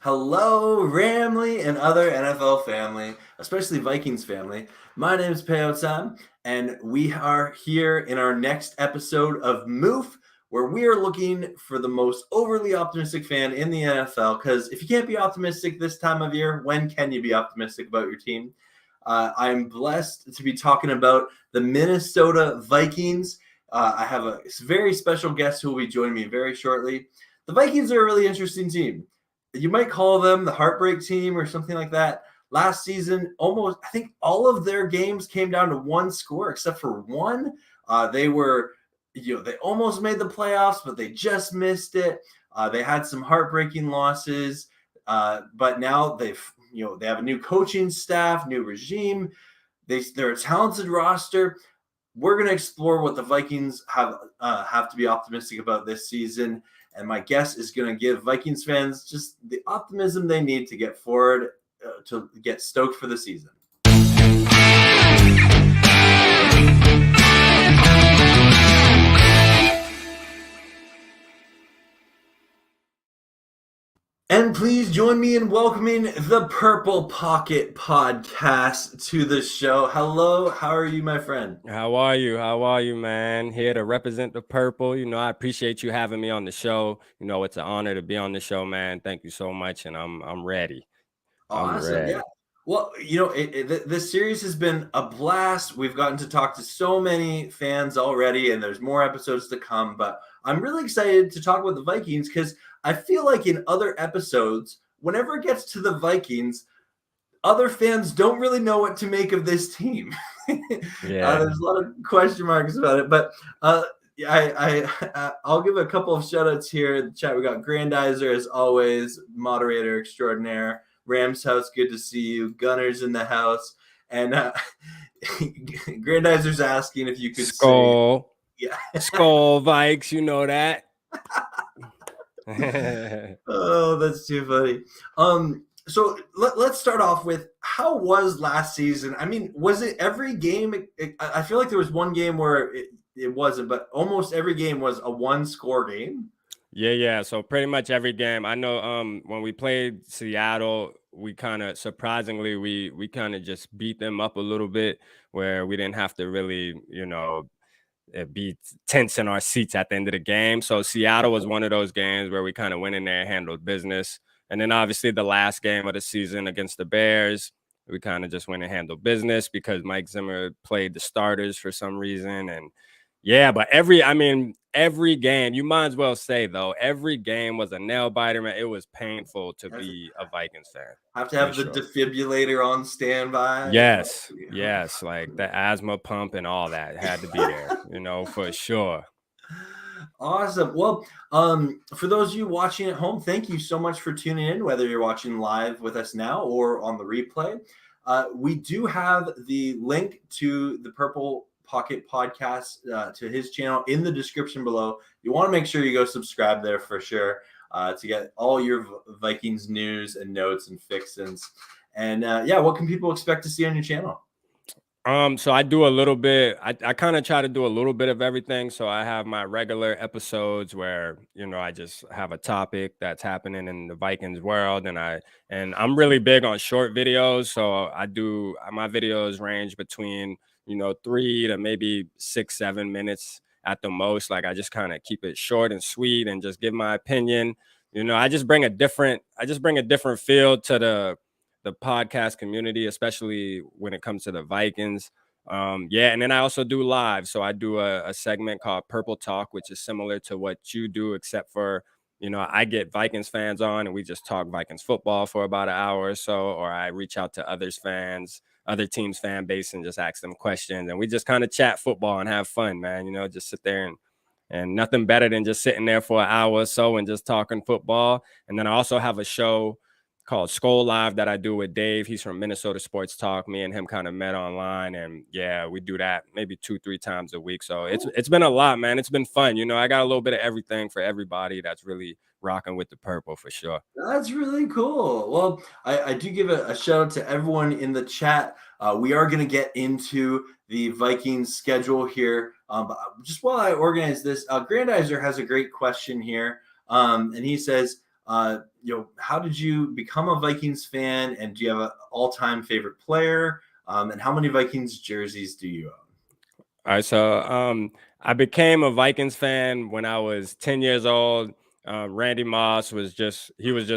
Hello, Ramley and other NFL family, especially Vikings family. My name is Peo Sam, and we are here in our next episode of MOOF, where we are looking for the most overly optimistic fan in the NFL. Because if you can't be optimistic this time of year, when can you be optimistic about your team? I'm blessed to be talking about the Minnesota Vikings. I have a very special guest who will be joining me very shortly. The Vikings are a really interesting team. You might call them the heartbreak team or something like that. Last season, almost, I think all of their games came down to one score, except for one. They were, they almost made the playoffs, but they just missed it. They had some heartbreaking losses, but now they have a new coaching staff, new regime. They're a talented roster. We're going to explore what the Vikings have to be optimistic about this season. And my guest is going to give Vikings fans just the optimism they need to get forward, to get stoked for the season. And please join me in welcoming the Purple Pocket Podcast to the show. Hello, how are you, my friend? How are you? How are you, man? Here to represent the purple. I appreciate you having me on the show. It's an honor to be on the show, man. Thank you so much, and I'm ready. I'm Awesome, yeah. ready. Well, this series has been a blast. We've gotten to talk to so many fans already, and there's more episodes to come. But I'm really excited to talk about the Vikings because I feel like in other episodes, whenever it gets to the Vikings, other fans don't really know what to make of this team. Yeah. There's a lot of question marks about it, but I'll give a couple of shout outs here in the chat. We got Grandizer, as always, moderator extraordinaire. Rams house, good to see you. Gunners in the house. And Grandizer's asking if you could Skull. say, Skull Vikes, you know that. Oh, that's too funny. So let's start off with, how was last season? I mean, was it every game? I feel like there was one game where it wasn't, but almost every game was a one-score game. Yeah. So pretty much every game. I know when we played Seattle, we kind of surprisingly we kind of just beat them up a little bit, where we didn't have to really, be tense in our seats at the end of the game. So Seattle was one of those games where we kind of went in there and handled business. And then obviously the last game of the season against the Bears, we kind of just went and handled business because Mike Zimmer played the starters for some reason. And yeah, but every game, you might as well say, though, every game was a nail biter, man. It was painful to be a Vikings fan. Have to have the defibrillator on standby. Yes, like the asthma pump and all that had to be there, for sure. Awesome. Well, for those of you watching at home, thank you so much for tuning in, whether you're watching live with us now or on the replay. We do have the link to the Purple Pocket Podcast, to his channel, in the description below. You want to make sure you go subscribe there for sure, to get all your Vikings news and notes and fixins. And what can people expect to see on your channel? So I do a little bit, I kind of try to do a little bit of everything. So I have my regular episodes where, I just have a topic that's happening in the Vikings world. And I'm really big on short videos. So my videos range between, 3 to maybe 6-7 minutes at the most. Like, I just kind of keep it short and sweet and just give my opinion. I just bring a different feel to the podcast community, especially when it comes to the Vikings. And then I also do live. So I do a segment called Purple Talk, which is similar to what you do, except for, I get Vikings fans on and we just talk Vikings football for about an hour or so, or I reach out to other teams' fan base and just ask them questions. And we just kind of chat football and have fun, man. Just sit there and nothing better than just sitting there for an hour or so and just talking football. And then I also have a show called Skull Live that I do with Dave. He's from Minnesota Sports Talk. Me and him kind of met online, and yeah, we do that maybe 2-3 times a week. So it's been a lot, man. It's been fun. I got a little bit of everything for everybody that's really rocking with the purple for sure. That's really cool. Well, I do give a shout out to everyone in the chat. We are going to get into the Vikings schedule here. But just while I organize this, Grandizer has a great question here. And he says, How did you become a Vikings fan, and do you have an all-time favorite player? And how many Vikings jerseys do you own? All right, so I became a Vikings fan when I was 10 years old. Randy Moss was just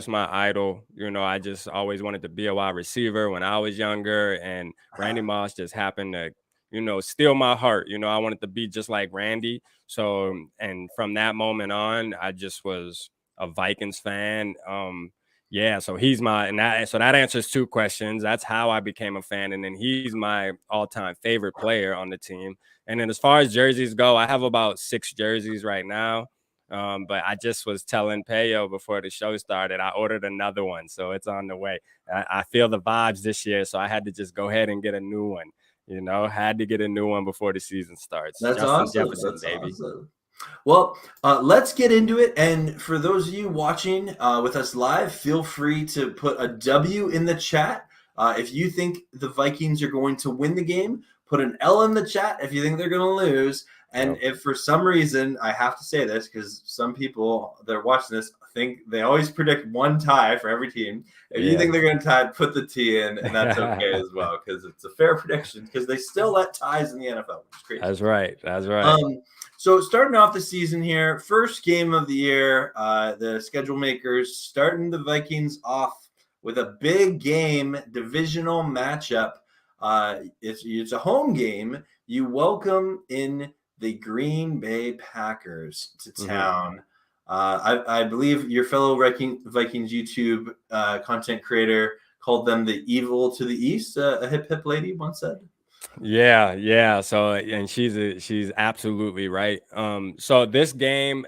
my idol. I just always wanted to be a wide receiver when I was younger, and Randy Moss just happened to, steal my heart. I wanted to be just like Randy. So, and from that moment on, I just was a Vikings fan. Yeah, so he's my and that so that answers two questions. That's how I became a fan, and then he's my all-time favorite player on the team. And then as far as jerseys go, I have about 6 jerseys right now. But I just was telling Payo before the show started, I ordered another one, so it's on the way. I feel the vibes this year, so I had to just go ahead and get a new one. Had to get a new one before the season starts. That's Justin awesome. Jefferson, That's baby. awesome. Well, let's get into it. And for those of you watching with us live, feel free to put a W in the chat. If you think the Vikings are going to win the game, put an L in the chat if you think they're going to lose. And if for some reason, I have to say this because some people that are watching this think they always predict one tie for every team. If you think they're going to tie, put the T in, and that's okay as well because it's a fair prediction because they still let ties in the NFL, which is crazy. That's right. That's right. So starting off the season here, first game of the year, the schedule makers starting the Vikings off with a big game, divisional matchup. It's a home game. You welcome in the Green Bay Packers to town. I believe your fellow Vikings YouTube content creator called them the evil to the east. A hip hip lady once said. Yeah. So, and she's absolutely right. So this game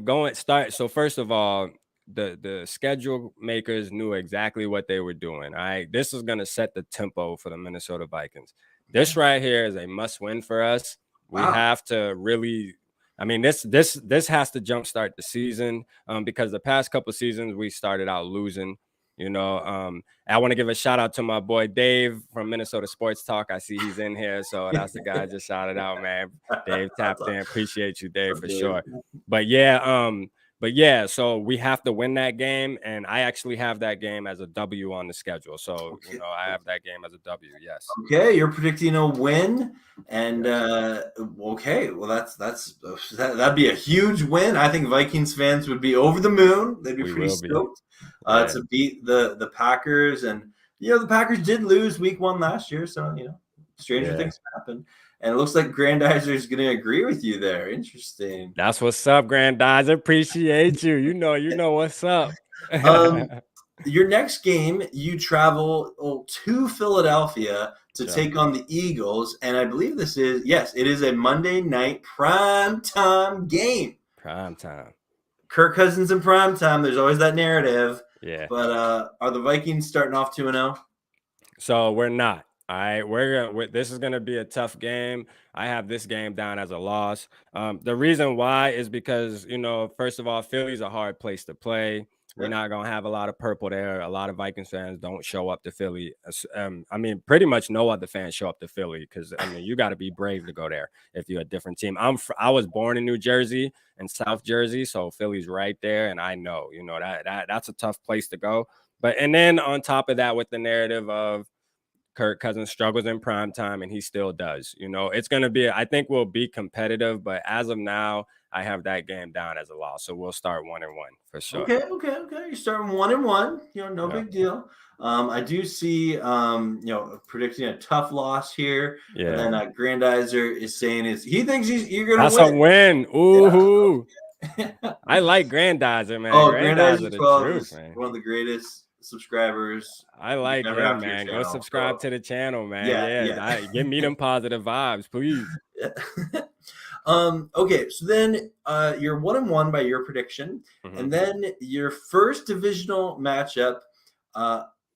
going start. So first of all, the schedule makers knew exactly what they were doing. All right, this is gonna set the tempo for the Minnesota Vikings. This right here is a must win for us. We have to really. I mean, this has to jumpstart the season because the past couple seasons we started out losing. I want to give a shout out to my boy Dave from Minnesota Sports Talk. I see he's in here, so that's the guy I just shouted out, man. Dave tapped in. Appreciate you, Dave, for sure. But yeah, so we have to win that game, and I actually have that game as a W on the schedule. So I have that game as a W. Yes. Okay, you're predicting a win, and okay, well that'd be a huge win. I think Vikings fans would be over the moon. They'd be pretty stoked to beat the Packers, and the Packers did lose Week 1 last year, so stranger things happen. And it looks like Grandizer is going to agree with you there. Interesting. That's what's up, Grandizer. Appreciate you. You know what's up. Your next game, you travel to Philadelphia to take on the Eagles, and I believe it is a Monday night prime time game. Prime time. Kirk Cousins in prime time. There's always that narrative. Yeah. But are the Vikings starting off 2-0? So we're not. All right, this is going to be a tough game. I have this game down as a loss. The reason why is because, first of all, Philly's a hard place to play. We're not going to have a lot of purple there. A lot of Vikings fans don't show up to Philly. I mean, pretty much no other fans show up to Philly because, you got to be brave to go there if you're a different team. I was born in New Jersey and South Jersey, so Philly's right there, and I know, that's a tough place to go. And then on top of that, with the narrative of Kirk Cousins struggles in prime time, and he still does. It's going to be, I think we'll be competitive, but as of now, I have that game down as a loss. So we'll start 1-1 for sure. Okay. You're starting 1-1. No big deal. I do see, predicting a tough loss here. Yeah. And then Grandizer is saying he thinks you're going to win. That's a win. Ooh. Yeah. I like Grandizer, man. Oh, Grandizer 12 is one of the greatest subscribers. I like him, man. Go subscribe to the channel, man. Yeah. Give me them positive vibes, please. Okay, so then you're 1-1 by your prediction, and then your first divisional matchup,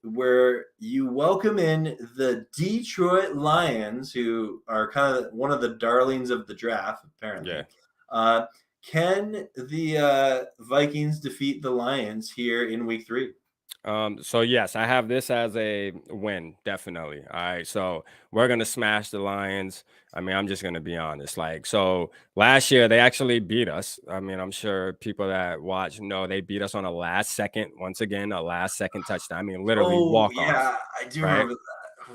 where you welcome in the Detroit Lions, who are kind of one of the darlings of the draft, apparently. Yeah. Can the Vikings defeat the Lions here in Week 3? So yes, I have this as a win, definitely. All right. So we're gonna smash the Lions. I mean, I'm just gonna be honest. Like, so last year they actually beat us. I mean, I'm sure people that watch know they beat us on a last second, once again, a last second touchdown. I mean, literally Oh walk off, yeah, I do right? remember that.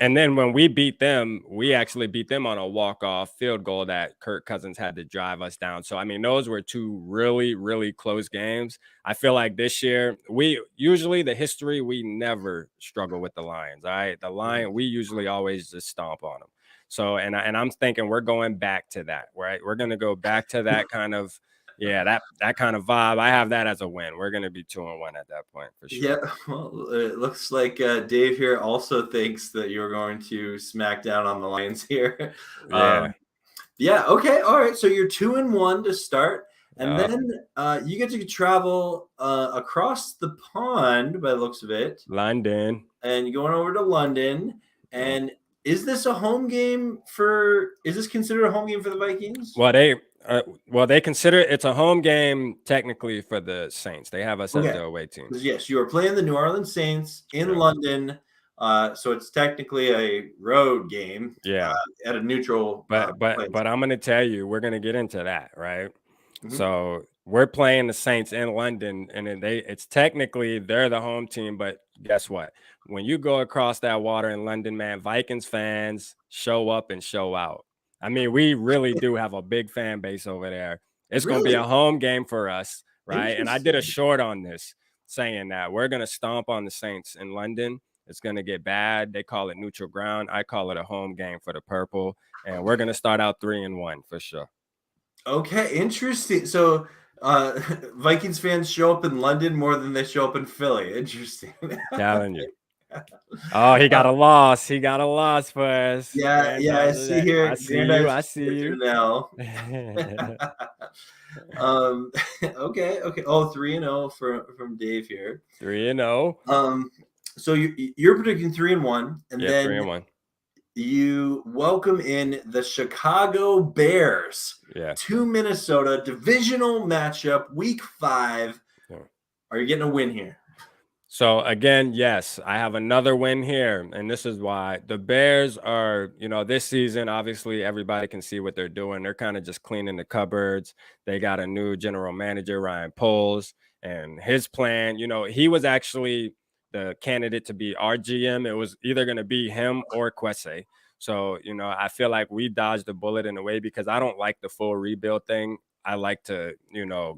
And then when we beat them, we actually beat them on a walk-off field goal that Kirk Cousins had to drive us down. So I mean, those were two really, really close games. I feel like this year, we usually the history, we never struggle with the Lions. All right. The Mhm. Lion, we usually always just stomp on them. So and I'm thinking we're going back to that, right? We're gonna go back to that kind of that kind of vibe. I have that as a win. We're gonna be 2-1 at that point for sure. Yeah, well, it looks like Dave here also thinks that you're going to smack down on the Lions here. Yeah. Yeah, okay, all right. So you're 2-1 to start, and Yeah. then you get to travel across the pond by the looks of it, London. and you're going over to London. Yeah. And is this a home game for? Is this considered a home game for the Vikings? Well, they consider it's a home game technically for the Saints. They have us as Okay, the away team. 'cause yes, you are playing the New Orleans Saints in Yeah. London, so it's technically a road game Yeah. at a neutral place. But I'm gonna tell you, we're gonna get into that, right? Mhm. So we're playing the Saints in London, and then it's technically they're the home team, but guess what? When you go across that water in London, man, Vikings fans show up and show out. I mean, we really do have a big fan base over there. It's gonna be a Really home game for us, right? And I did a interesting. short on this saying that we're gonna stomp on the Saints in London. It's gonna get bad. They call it neutral ground. I call it a home game for the purple. And we're gonna start out 3-1 for sure. Okay, interesting. So, Vikings fans show up in London more than they show up in Philly. Interesting. Telling you. Oh, he got a loss. He got a loss for us. Yeah, yeah, I see Granddad. I here, see you. Grandize I see you. Janelle. um, okay, okay. Oh, 3-0 from Dave here. 3-0. Um, so you're predicting 3-1, and Yeah, then 3-1. you welcome in the Chicago Bears Yeah. to Minnesota divisional matchup, week 5. Yeah. Are you getting a win here? So again, yes, I have another win here, and this is why the Bears are, this season, obviously everybody can see what they're doing. They're kind of just cleaning the cupboards. They got a new general manager, Ryan Poles, and his plan, he was actually the candidate to be our GM. It was either going to be him or Kwesi. So, I feel like we dodged the bullet in a way because I don't like the full rebuild thing. I like to,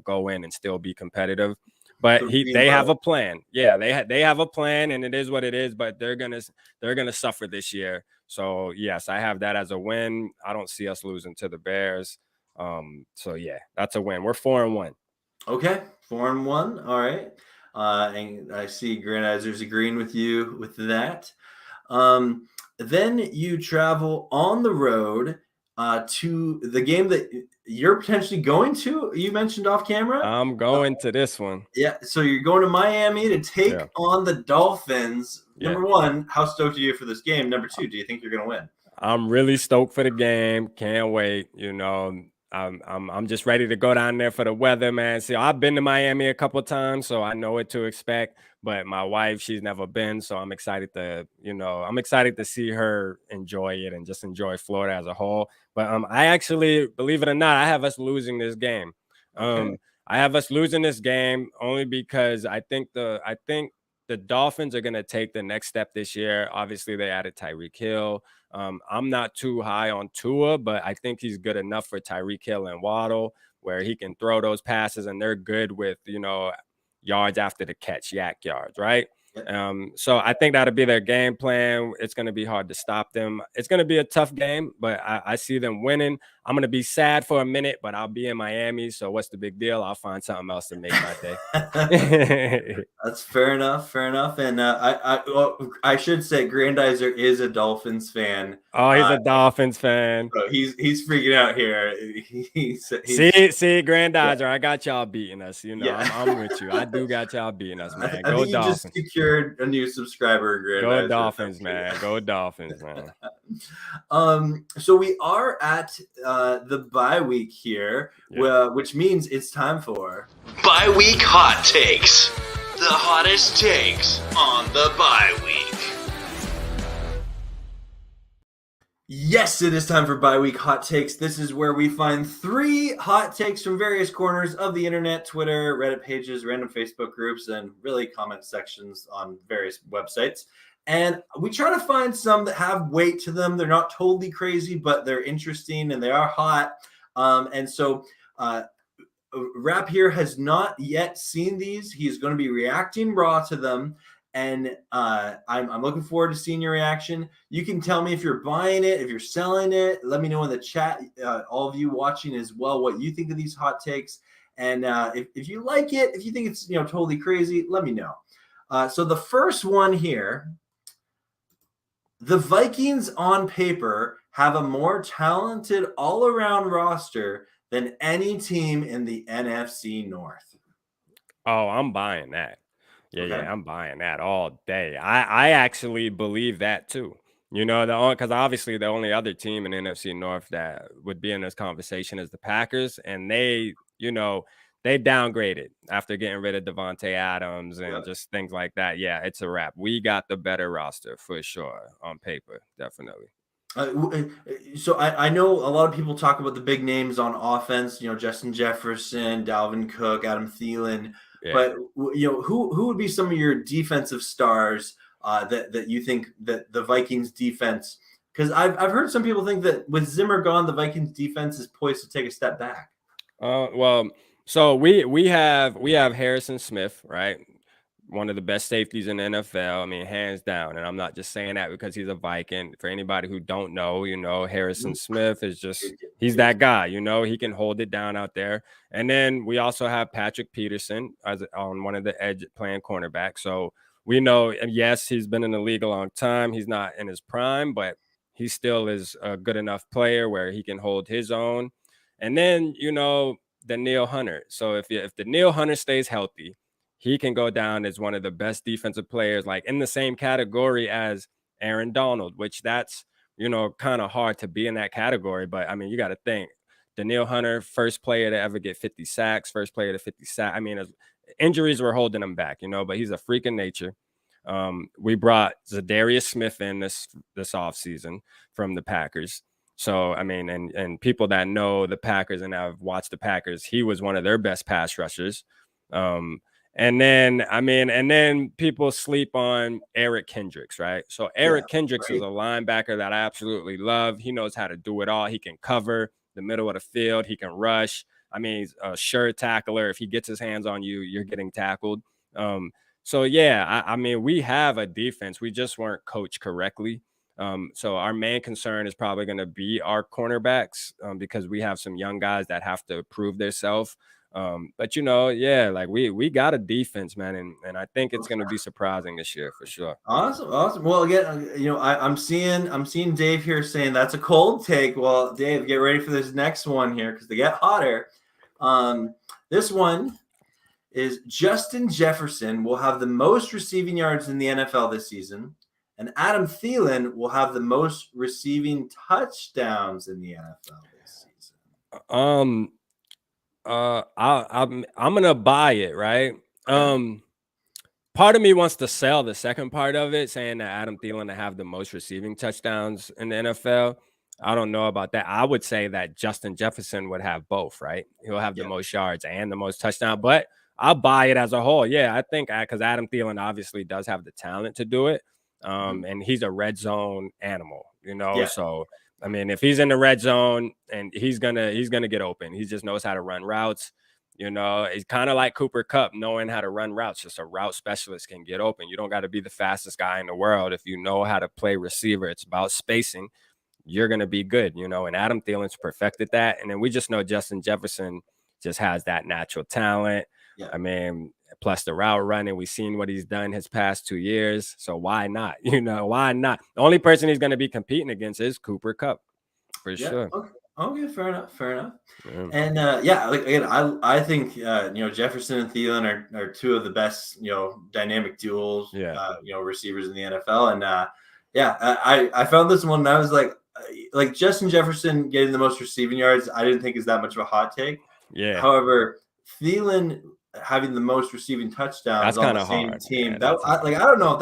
go in and still be competitive. But The they have reload. a plan. Yeah, they have a plan, and it is what it is. But they're gonna suffer this year. So yes, I have that as a win. I don't see us losing to the Bears. So yeah, that's a win. We're 4-1. Okay, 4-1. All right. And I see Grandizer's agreeing with you with that. Then you travel on the road to the game that you're potentially going to. You mentioned off camera. I'm going to this one. Yeah, so you're going to Miami to take Yeah, on the Dolphins. yeah. Number one, how stoked are you for this game? Number two, do you think you're going to win? I'm really stoked for the game. Can't wait. I'm just ready to go down there for the weather, man. See, I've been to Miami a couple of times, so I know what to expect. But my wife, she's never been, so I'm excited to see her enjoy it and just enjoy Florida as a whole. But I actually, believe it or not, I have us losing this game. Okay. I have us losing this game only because I think the Dolphins are going to take the next step this year. Obviously, they added Tyreek Hill. I'm not too high on Tua, but I think he's good enough for Tyreek Hill and Waddle, where he can throw those passes, and they're good with yards after the catch, yak yards, right? Yep. So I think that'll be their game plan. It's going to be hard to stop them. It's going to be a tough game, but I see them winning. I'm going to be sad for a minute, but I'll be in Miami. So what's the big deal? I'll find something else to make my day. That's fair enough. Fair enough. And I should say, Grandizer is a Dolphins fan. Oh, he's a Dolphins fan. So he's freaking out here. See, Grandizer, I got y'all beating us. Yeah. I'm with you. I do got y'all beating us, man. I Go think you just Dolphins. secured a new subscriber, Grandizer. Go Dolphins, man. Go Dolphins, man. So we are at the bye week here, Yeah. which means it's time for Bye week hot takes. The hottest takes on the bye week. Yes, it is time for bye week hot takes. This is where we find 3 hot takes from various corners of the internet, Twitter, Reddit pages, random Facebook groups, and really comment sections on various websites. And we try to find some that have weight to them. They're not totally crazy, but they're interesting and they are hot. Rap here has not yet seen these. He's going to be reacting raw to them. And I'm looking forward to seeing your reaction. You can tell me if you're buying it, if you're selling it. Let me know in the chat, all of you watching as well, what you think of these hot takes. And if you like it, if you think it's totally crazy, let me know. So the first one here, the Vikings on paper have a more talented all-around roster than any team in the NFC North. Oh, I'm buying that. Yeah, Okay. I'm buying that all day. I actually believe that too. Because obviously the only other team in the NFC North that would be in this conversation is the Packers, and they downgraded after getting rid of Devontae Adams and just things like that. Yeah, it's a wrap. We got the better roster for sure on paper, definitely. So I know a lot of people talk about the big names on offense, Justin Jefferson, Dalvin Cook, Adam Thielen. Yeah. But who would be some of your defensive stars that you think that the Vikings defense? Because I've heard some people think that with Zimmer gone, the Vikings defense is poised to take a step back. So we have Harrison Smith, right? One of the best safeties in the NFL. I mean, hands down. And I'm not just saying that because he's a Viking. For anybody who don't know, Harrison Smith is he's that guy. He can hold it down out there. And then we also have Patrick Peterson on one of the edge playing cornerback. So we know, and yes, he's been in the league a long time. He's not in his prime, but he still is a good enough player where he can hold his own. And then, Danielle Hunter. So if Danielle Hunter stays healthy, he can go down as one of the best defensive players, like in the same category as Aaron Donald, which that's, kind of hard to be in that category. But I mean, you got to think Danielle Hunter, first player to ever get 50 sacks, first player to 50 sacks. I mean, injuries were holding him back, but he's a freak of nature. We brought Zadarius Smith in this offseason from the Packers. So, I mean, and people that know the Packers and have watched the Packers, he was one of their best pass rushers. And then people sleep on Eric Kendricks, right? So Eric Kendricks is a linebacker that I absolutely love. He knows how to do it all. He can cover the middle of the field. He can rush. I mean, he's a sure tackler. If he gets his hands on you, you're getting tackled. So, yeah, I mean, we have a defense. We just weren't coached correctly. So our main concern is probably going to be our cornerbacks because we have some young guys that have to prove themselves. But like we got a defense, man, and I think it's going to be surprising this year for sure. Awesome. Well, again, I'm seeing Dave here saying that's a cold take. Well, Dave, get ready for this next one here because they get hotter. This one is Justin Jefferson will have the most receiving yards in the NFL this season, and Adam Thielen will have the most receiving touchdowns in the NFL this season. I'm gonna buy it, right? Part of me wants to sell the second part of it, saying that Adam Thielen to have the most receiving touchdowns in the NFL. I don't know about that. I would say that Justin Jefferson would have both, right? He'll have the most yards and the most touchdowns, but I'll buy it as a whole. Yeah, I think because Adam Thielen obviously does have the talent to do it, and he's a red zone animal, So I mean, if he's in the red zone and he's gonna get open, he just knows how to run routes. It's kind of like Cooper Kupp knowing how to run routes. Just a route specialist can get open. You don't got to be the fastest guy in the world. If you know how to play receiver, it's about spacing. You're going to be good, and Adam Thielen's perfected that. And then we just know Justin Jefferson just has that natural talent. Yeah. I mean, plus the route running, we've seen what he's done his past 2 years. So why not? Why not? The only person he's going to be competing against is Cooper Kupp for sure. Okay, fair enough. Yeah. And again, I think Jefferson and Thielen are two of the best dynamic duels receivers in the NFL. And I found this one and I was like Justin Jefferson getting the most receiving yards, I didn't think is that much of a hot take. Yeah. However, Thielen having the most receiving touchdowns That's on the kind of same hard. team. Yeah, That that's I, hard. like I don't know if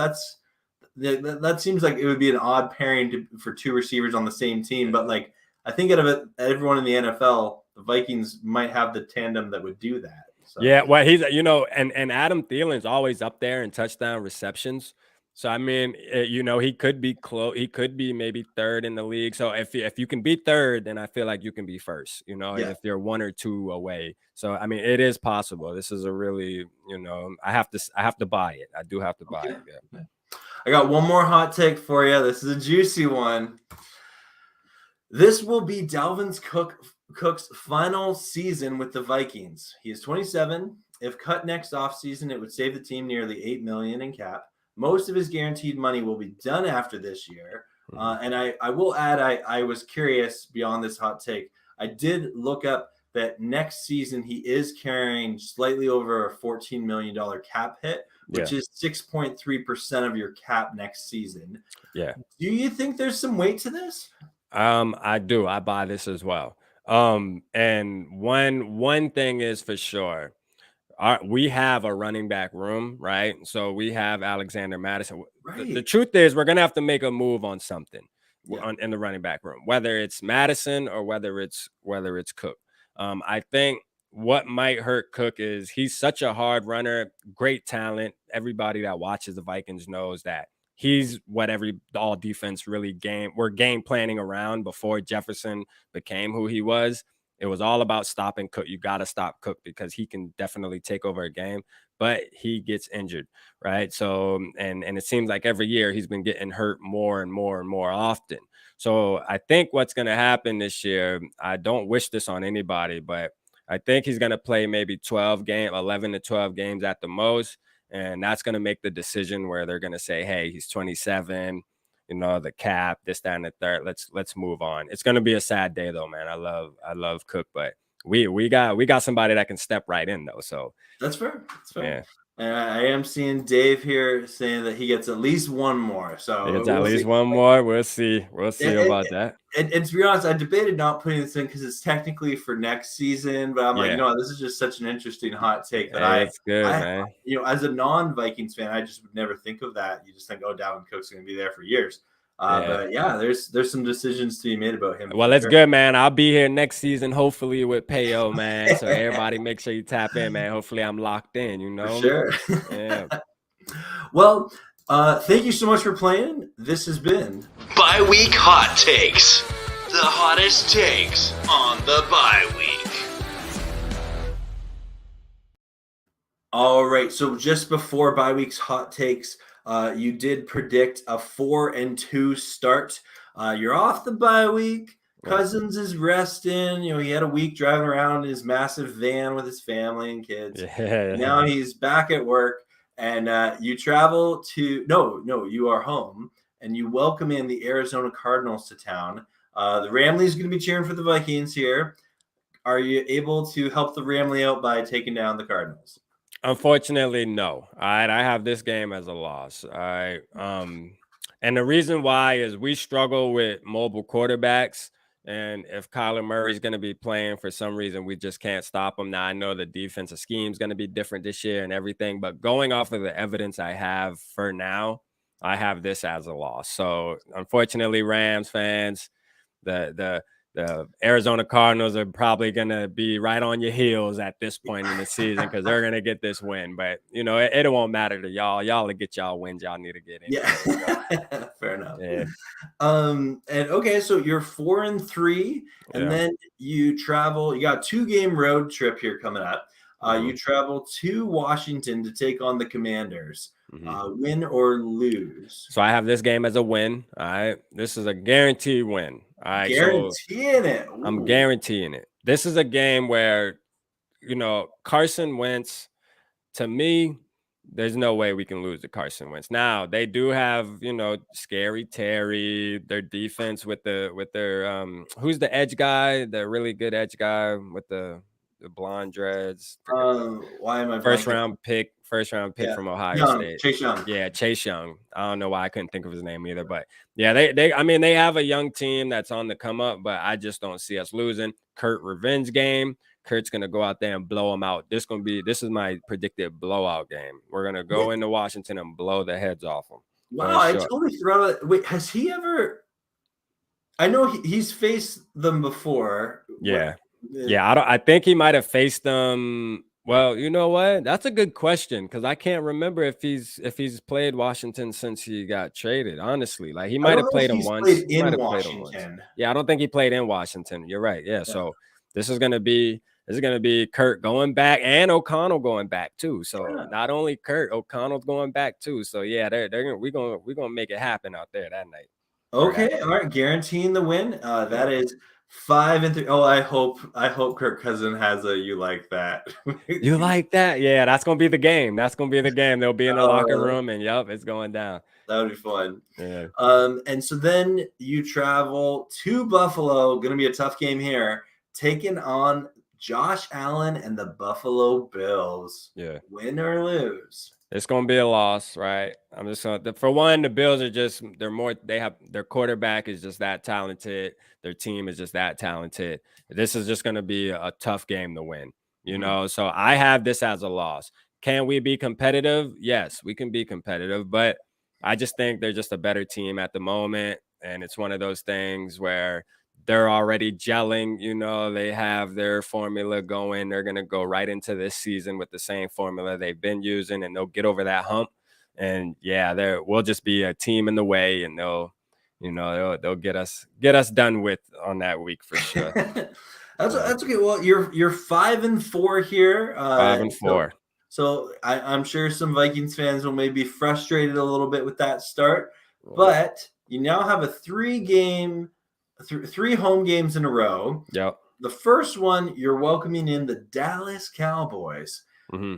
that seems like it would be an odd pairing for two receivers on the same team. But like I think out of it, everyone in the NFL, the Vikings might have the tandem that would do that. So Yeah, well, he's and Adam Thielen's always up there in touchdown receptions. So I mean, he could be close. He could be maybe third in the league. So if you can be third, then I feel like you can be first. yeah, If you're one or two away. So I mean, it is possible. This is a really, I have to buy it. I do have to buy okay. it. Yeah. I got one more hot take for you. This is a juicy one. This will be Cook's final season with the Vikings. He is 27. If cut next offseason, it would save the team nearly $8 million in cap. Most of his guaranteed money will be done after this year. And I will add, I was curious beyond this hot take. I did look up that next season he is carrying slightly over a $14 million cap hit, which is 6.3% of your cap next season. Yeah. Do you think there's some weight to this? I do. I buy this as well. And one thing is for sure. We have a running back room, right? So we have Alexander Madison. The Right. truth is, we're gonna have to make a move on something Yeah. in the running back room, whether it's Madison or whether it's Cook. I think what might hurt Cook is he's such a hard runner, great talent. Everybody that watches the Vikings knows that he's what all defense really we're game planning around before Jefferson became who he was. It was all about stopping Cook. You got to stop Cook because he can definitely take over a game, but he gets injured, right? So, and it seems like every year he's been getting hurt more and more and more often. So I think what's going to happen this year, I don't wish this on anybody, but I think he's going to play maybe 11 to 12 games at the most. And that's going to make the decision where they're going to say, hey, he's 27, the cap, this, that, and the third. Let's move on. It's going to be a sad day though, man. I love Cook, but we got somebody that can step right in though. So that's fair. That's fair. Yeah. And I am seeing Dave here saying that he gets at least one more. So It's at least one more. We'll see. We'll see about that. And to be honest, I debated not putting this in because it's technically for next season. But I'm like, Yeah. no, this is just such an interesting hot take that It's good, man. as a non-Vikings fan, I just would never think of that. You just think, oh, Dalvin Cook's going to be there for years. But yeah, there's some decisions to be made about him. Well, it's good, man. I'll be here next season, hopefully with Payo, man. So everybody make sure you tap in, man. Hopefully I'm locked in, For sure. Yeah. Well, thank you so much for playing. This has been Bi-Week Hot Takes. The hottest takes on the bye week. All right. So just before bye week's hot takes, you did predict a 4-2 start. You're off the bye week. Cousins is resting. He had a week driving around in his massive van with his family and kids. Yeah. Now he's back at work, and you travel to you are home, and you welcome in the Arizona Cardinals to town. The Ramley's going to be cheering for the Vikings here. Are you able to help the Ramley out by taking down the Cardinals? Unfortunately, no. All right, I have this game as a loss. All right. And the reason why is we struggle with mobile quarterbacks. And if Kyler Murray is going to be playing for some reason, we just can't stop him. Now, I know the defensive scheme is going to be different this year and everything, but going off of the evidence I have for now, I have this as a loss. So unfortunately, Rams fans, the Arizona Cardinals are probably going to be right on your heels at this point in the season because they're going to get this win. But, it won't matter to y'all. Y'all will get y'all wins y'all need to get in. Yeah, fair enough. Yeah. And okay, so you're 4-3, and then you travel. You got a 2-game road trip here coming up. You travel to Washington to take on the Commanders. Win or lose? So I have this game as a win. All right. This is a guaranteed win. All right. Guaranteeing it. Ooh. I'm guaranteeing it. This is a game where, Carson Wentz, to me, there's no way we can lose to Carson Wentz. Now, they do have, Scary Terry, their defense with their who's the edge guy, the really good edge guy with the blonde dreads. Why am I first round pick from Ohio State. Chase Young. Yeah, Chase Young. I don't know why I couldn't think of his name either, but yeah, they have a young team that's on the come up, but I just don't see us losing. Kurt revenge game. Kurt's gonna go out there and blow them out. This is my predicted blowout game. We're gonna go into Washington and blow the heads off them. Wow, I totally forgot about. Wait, has he ever? I know he's faced them before. Yeah, I think he might have faced them. Well, you know what? That's a good question because I can't remember if he's played Washington since he got traded. Honestly, like he might have played him once. He might have played him once. Yeah, I don't think he played in Washington. You're right. Yeah. So this is gonna be Kurt going back and O'Connell going back too. So not only Kurt, O'Connell's going back too. So yeah, we're gonna make it happen out there that night. Okay, all right, guaranteeing the win. That is 5-3. Oh, I hope Kirk Cousins has a you like that. You like that? Yeah, that's gonna be the game. They'll be in the locker room, and it's going down. That would be fun. Yeah. And so then you travel to Buffalo. Going to be a tough game here, taking on Josh Allen and the Buffalo Bills. Yeah. Win or lose. It's gonna be a loss, right? I'm just gonna for one, the Bills are their quarterback is just that talented, their team is just that talented. This is just gonna be a tough game to win, you know. So I have this as a loss. Can we be competitive? Yes, we can be competitive, but I just think they're just a better team at the moment, and it's one of those things where they're already gelling, you know, they have their formula going. They're going to go right into this season with the same formula they've been using, and they'll get over that hump. And we'll just be a team in the way, and they'll get us done with on that week for sure. That's okay. Well, you're 5-4 here. 5-4. So I'm sure some Vikings fans will maybe be frustrated a little bit with that start, but you now have a 3 home games in a row. Yep. The first one, you're welcoming in the Dallas Cowboys. Mm-hmm.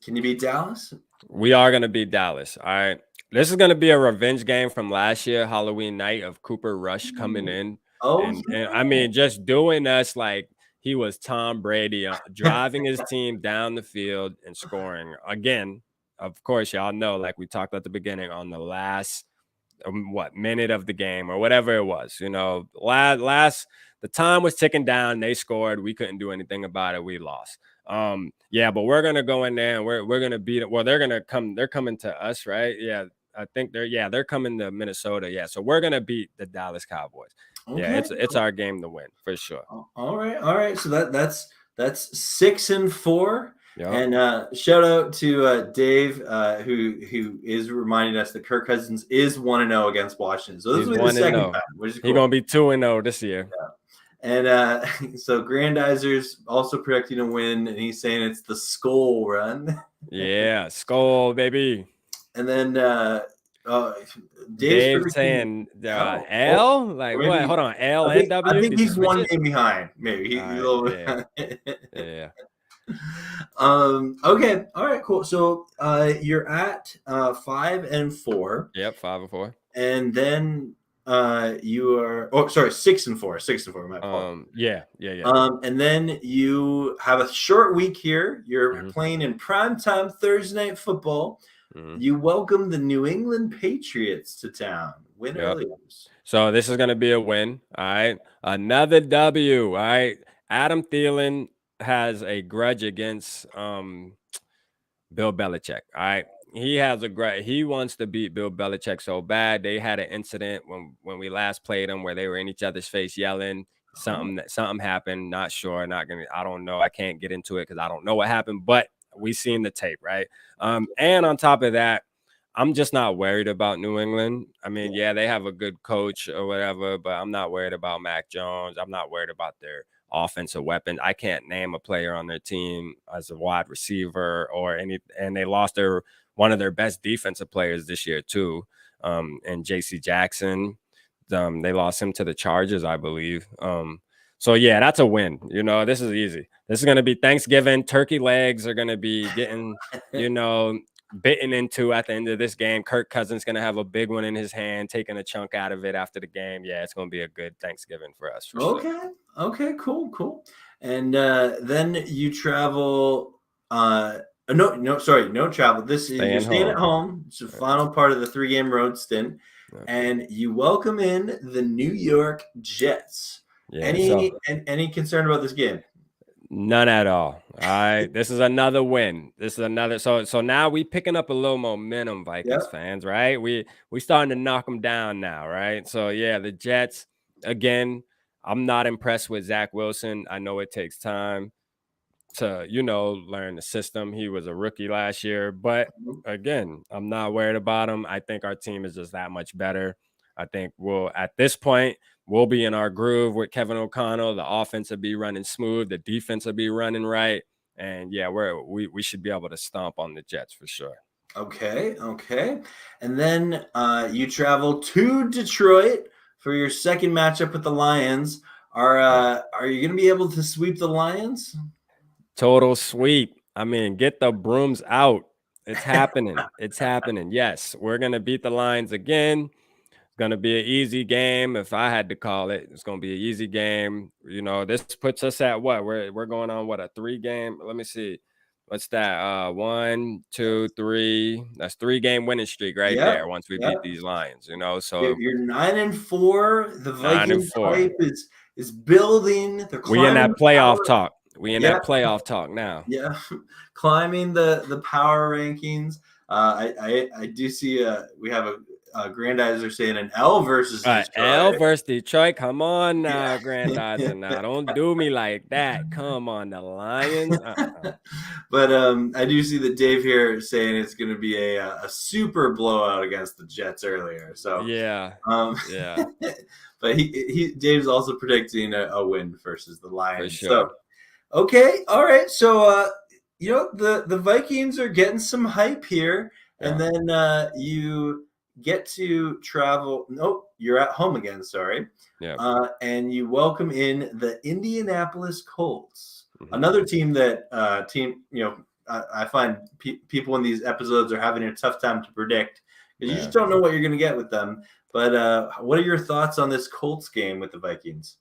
Can you beat Dallas? We are going to beat Dallas. All right. This is going to be a revenge game from last year, Halloween night, of Cooper Rush coming in. And I mean, just doing us like he was Tom Brady, driving his team down the field and scoring. Again, of course, y'all know, like we talked at the beginning, on the last minute of the game or whatever it was, you know, the time was ticking down. They scored. We couldn't do anything about it. We lost. But we're gonna go in there and we're gonna beat it. Well, they're coming to us, right? Yeah, I think they're coming to Minnesota. Yeah, so we're gonna beat the Dallas Cowboys. Okay. Yeah, it's our game to win for sure. All right. So that's 6-4. Yep. And shout out to Dave, who is reminding us that Kirk Cousins is 1-0 against Washington. So this will be the second time. Which is cool. He's gonna be 2-0 this year. Yeah. And so Grandizer's also predicting a win, and he's saying it's the Skull run. Yeah, Skull, baby. And then Dave's saying L? Like maybe, what? Hold on, L and W? I think he's one game behind. Maybe. Yeah. Okay. All right, cool. So you're at 5-4. Yep, 5-4. And then you are 6-4. 6-4, my fault. Yeah. And then you have a short week here. You're playing in primetime Thursday night football. You welcome the New England Patriots to town. Win or lose. So this is going to be a win. All right. Another W. All right. Adam Thielen has a grudge against Bill Belichick. All right. He wants to beat Bill Belichick so bad. They had an incident when we last played them where they were in each other's face yelling. Something happened. Not sure. I don't know. I can't get into it because I don't know what happened, but we seen the tape, right? And on top of that, I'm just not worried about New England. I mean, they have a good coach or whatever, but I'm not worried about Mac Jones. I'm not worried about their offensive weapons. I can't name a player on their team as a wide receiver or and they lost one of their best defensive players this year too. And JC Jackson, they lost him to the Chargers, I believe. So that's a win. You know, this is easy. This is going to be Thanksgiving. Turkey legs are going to be getting, bitten into at the end of this game. Kirk Cousins going to have a big one in his hand, taking a chunk out of it after the game. Yeah, it's going to be a good Thanksgiving for us. Sure. Okay, cool. And then you travel. No travel. You're staying at home. It's the final part of the 3-game road stint, and you welcome in the New York Jets. Yeah, any concern about this game? None at all. All right. This is another win. This is another. So now we picking up a little momentum, Vikings Yep. fans, right? We starting to knock them down now, right? So yeah, the Jets, again, I'm not impressed with Zach Wilson. I know it takes time to, learn the system. He was a rookie last year, but again, I'm not worried about him. I think our team is just that much better. I think at this point, we'll be in our groove with Kevin O'Connell. The offense will be running smooth. The defense will be running right. And yeah, we should be able to stomp on the Jets for sure. Okay. And then you travel to Detroit for your second matchup with the Lions. Are you going to be able to sweep the Lions? Total sweep. I mean, get the brooms out. It's happening. It's happening. Yes, we're going to beat the Lions again. Going to be an easy game. If I had to call it, it's going to be an easy game. This puts us at what? We're going on what, a 3-game? Let me see. What's that? 1, 2, 3. That's 3-game winning streak right there. Once we beat these Lions, so you're 9-4. The Vikings 9-4. hype is building. They're we in that playoff talk. We in that Yep. playoff talk now. Yeah, climbing the power rankings. I do see we have a Grandizer saying an L versus Detroit. L versus Detroit. Come on now, Grandizer. Now don't do me like that. Come on, the Lions. But I do see that Dave here saying it's going to be a super blowout against the Jets earlier. So yeah. But Dave's also predicting a win versus the Lions. For sure. So okay, all right. So the Vikings are getting some hype here, and then you get to travel. Nope, you're at home again. Sorry. Yeah. And you welcome in the Indianapolis Colts, another team that I find people in these episodes are having a tough time to predict because you just don't know what you're going to get with them. But what are your thoughts on this Colts game with the Vikings?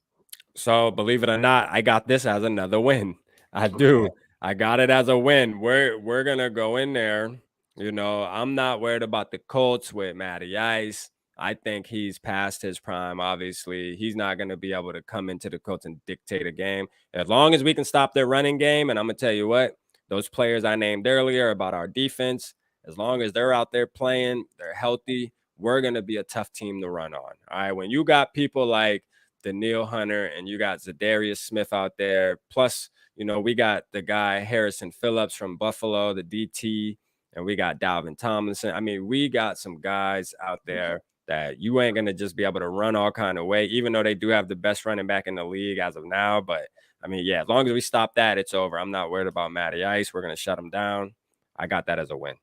So believe it or not, I got this as another win. I do. I got it as a win. We're gonna go in there. I'm not worried about the Colts with Matty Ice. I think he's past his prime. Obviously, he's not going to be able to come into the Colts and dictate a game. As long as we can stop their running game, and I'm going to tell you what, those players I named earlier about our defense, as long as they're out there playing, they're healthy, we're going to be a tough team to run on. All right, when you got people like Daniil Hunter and you got Zadarius Smith out there, plus, we got the guy Harrison Phillips from Buffalo, the DT, and we got Dalvin Tomlinson. I mean, we got some guys out there that you ain't going to just be able to run all kind of way, even though they do have the best running back in the league as of now. But, I mean, yeah, as long as we stop that, it's over. I'm not worried about Matty Ice. We're going to shut him down. I got that as a win.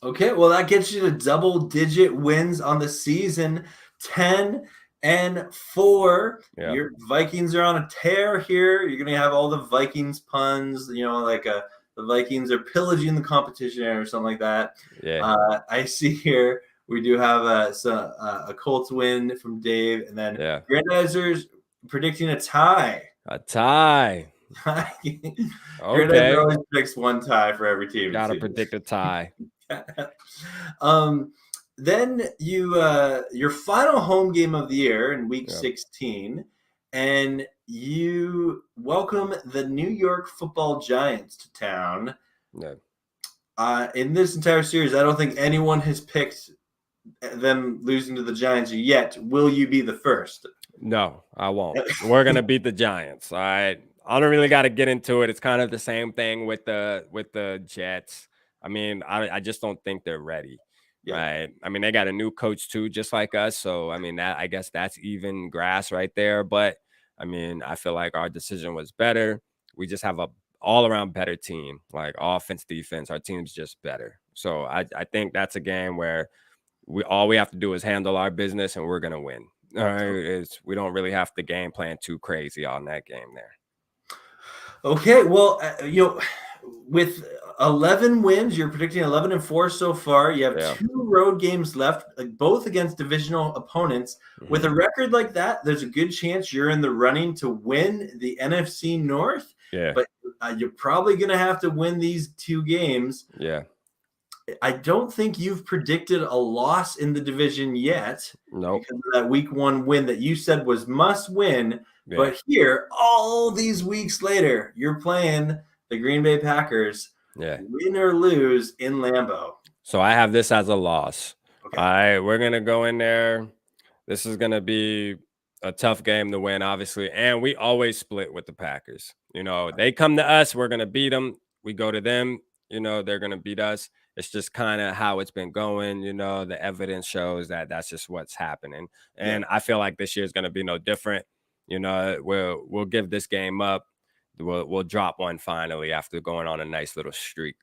Okay, well, that gets you to double-digit wins on the season, 10-4. Yeah. Your Vikings are on a tear here. You're going to have all the Vikings puns, like the Vikings are pillaging the competition or something like that. Yeah. I see here we do have a Colts win from Dave, and then Grandizer's predicting a tie. A tie. Grandizer Okay. always predicts one tie for every team. Gotta predict a tie. Then your final home game of the year in week 16, and you welcome the New York Football Giants to town. Yeah. In this entire series, I don't think anyone has picked them losing to the Giants yet. Will you be the first? No, I won't. We're gonna beat the Giants. All right. I don't really got to get into it. It's kind of the same thing with the Jets. I mean, I just don't think they're ready. Yeah. Right. I mean, they got a new coach too, just like us. So I mean, I guess that's even grass right there. But I mean, I feel like our decision was better. We just have a all-around better team, like offense, defense. Our team's just better. So I think that's a game where all we have to do is handle our business and we're gonna win. All right. We don't really have to game plan too crazy on that game there. Okay, well, with 11 wins, you're predicting 11-4 so far. You have 2 road games left, both against divisional opponents. Mm-hmm. With a record like that, there's a good chance you're in the running to win the NFC North. Yeah. But you're probably going to have to win these 2 games. Yeah. I don't think you've predicted a loss in the division yet. Nope. Because of that week 1 win that you said was must win. Yeah. But here, all these weeks later, you're playing the Green Bay Packers, win or lose in Lambeau. So I have this as a loss. Okay. All right, we're going to go in there. This is going to be a tough game to win, obviously. And we always split with the Packers. You know, they come to us, we're going to beat them. We go to them, you know, they're going to beat us. It's just kind of how it's been going. You know, the evidence shows that that's just what's happening. And I feel like this year is going to be no different. You know, we'll give this game up. We'll drop one finally after going on a nice little streak.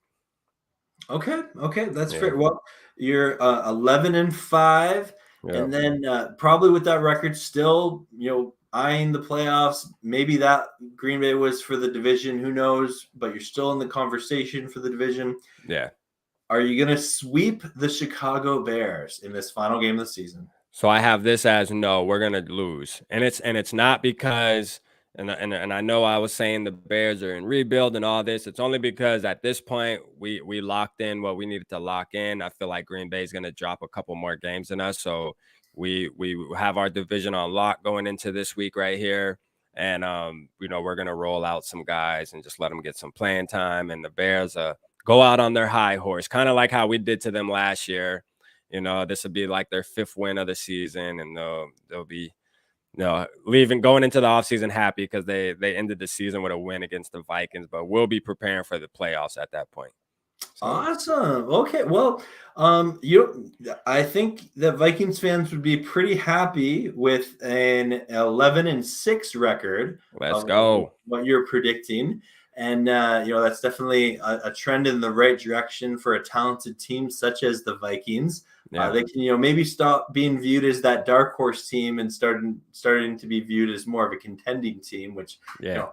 Okay, that's fair. Well, you're 11-5, and then probably with that record, still, you know, eyeing the playoffs. Maybe that Green Bay was for the division. Who knows? But you're still in the conversation for the division. Yeah. Are you going to sweep the Chicago Bears in this final game of the season? So I have this as no, we're gonna lose, and it's not because. And I know I was saying the Bears are in rebuild and all this. It's only because at this point we locked in what we needed to lock in. I feel like Green Bay is going to drop a couple more games than us, so we have our division on lock going into this week right here. And you know, we're going to roll out some guys and just let them get some playing time. And the Bears go out on their high horse, kind of like how we did to them last year. You know, this will be like their 5th win of the season, and they'll be. Going into the offseason happy because they ended the season with a win against the Vikings, but we'll be preparing for the playoffs at that point. So. Awesome. Okay. Well, I think that Vikings fans would be pretty happy with an 11-6 record. Let's go. What you're predicting. And, you know, that's definitely a trend in the right direction for a talented team such as the Vikings. They can, you know, maybe stop being viewed as that dark horse team and starting to be viewed as more of a contending team, which, you know,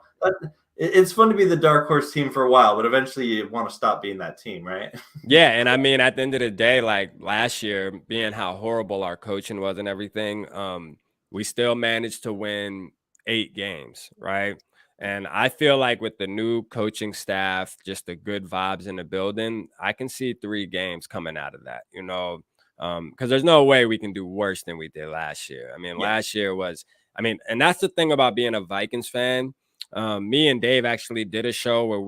it's fun to be the dark horse team for a while, but eventually you want to stop being that team, right? Yeah, and I mean, at the end of the day, like last year, being how horrible our coaching was and everything, we still managed to win 8 games, right? And I feel like with the new coaching staff, just the good vibes in the building, I can see 3 games coming out of that, you know, because there's no way we can do worse than we did last year. I mean, last year was, and that's the thing about being a Vikings fan. Me and Dave actually did a show where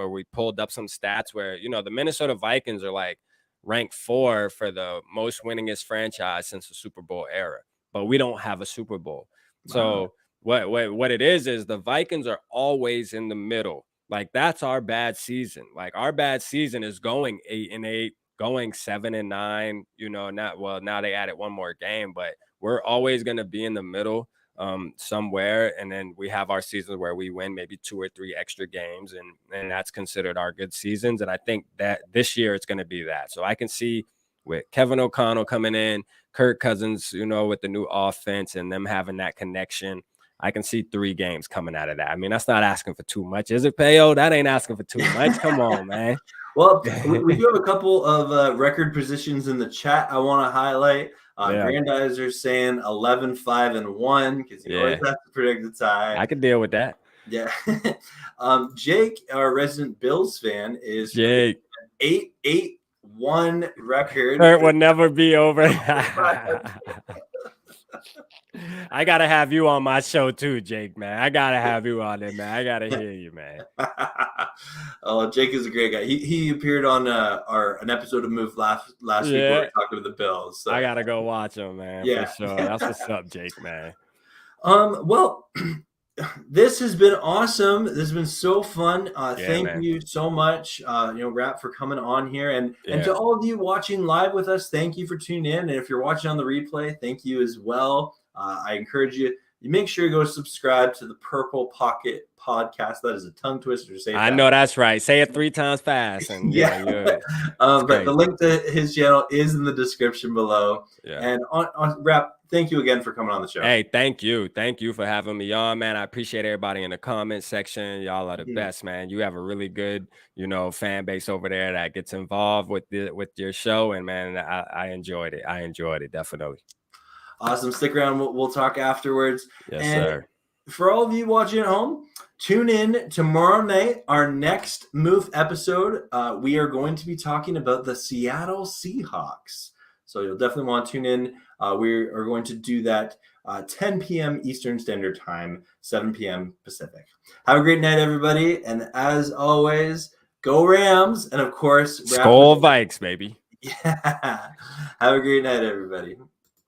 we pulled up some stats where, you know, the Minnesota Vikings are like ranked 4 for the most winningest franchise since the Super Bowl era, but we don't have a Super Bowl. Wow. So what it is the Vikings are always in the middle. Like that's our bad season. Like our bad season is going 8-8, going 7-9, you know, now they added one more game, but we're always going to be in the middle somewhere. And then we have our seasons where we win maybe 2 or 3 extra games, and that's considered our good seasons. And I think that this year it's going to be that. So I can see with Kevin O'Connell coming in, Kirk Cousins, you know, with the new offense and them having that connection, I can see 3 games coming out of that. I mean, that's not asking for too much, is it, Payo? That ain't asking for too much. Come on, man. Well, we do have a couple of record positions in the chat I want to highlight. Grandizer saying 11-5-1 because you always have to predict the tie. I could deal with that. Yeah. Jake, our resident Bills fan, is Jake 8-1 record. It would never be over. I gotta have you on my show too, Jake, man. I gotta have you on there, man. I gotta hear you, man. Oh, Jake is a great guy. He appeared on an episode of MOOF last week where we talked about the Bills. So. I gotta go watch him, man. Yeah, for sure. That's what's up, Jake, man. Well, this has been awesome. This has been so fun. Thank you so much, Rap, for coming on here, and to all of you watching live with us, thank you for tuning in. And if you're watching on the replay, thank you as well. I encourage you make sure you go subscribe to the Purple Pocket Podcast. That is a tongue twister to say. I know that's right. Say it 3 times fast. And but the link to his channel is in the description below. Yeah. And on Rap, thank you again for coming on the show. Hey, thank you. Thank you for having me on, man. I appreciate everybody in the comment section. Y'all are the best, man. You have a really good, fan base over there that gets involved with your show. And man, I enjoyed it. I enjoyed it, definitely. Awesome. Stick around. We'll talk afterwards. Yes, sir. For all of you watching at home, tune in tomorrow night, our next MOOF episode. We are going to be talking about the Seattle Seahawks. So you'll definitely want to tune in. We are going to do that 10 p.m. Eastern Standard Time, 7 p.m. Pacific. Have a great night, everybody. And as always, go Rams. And of course, Skull Vikes, baby. Yeah. Have a great night, everybody.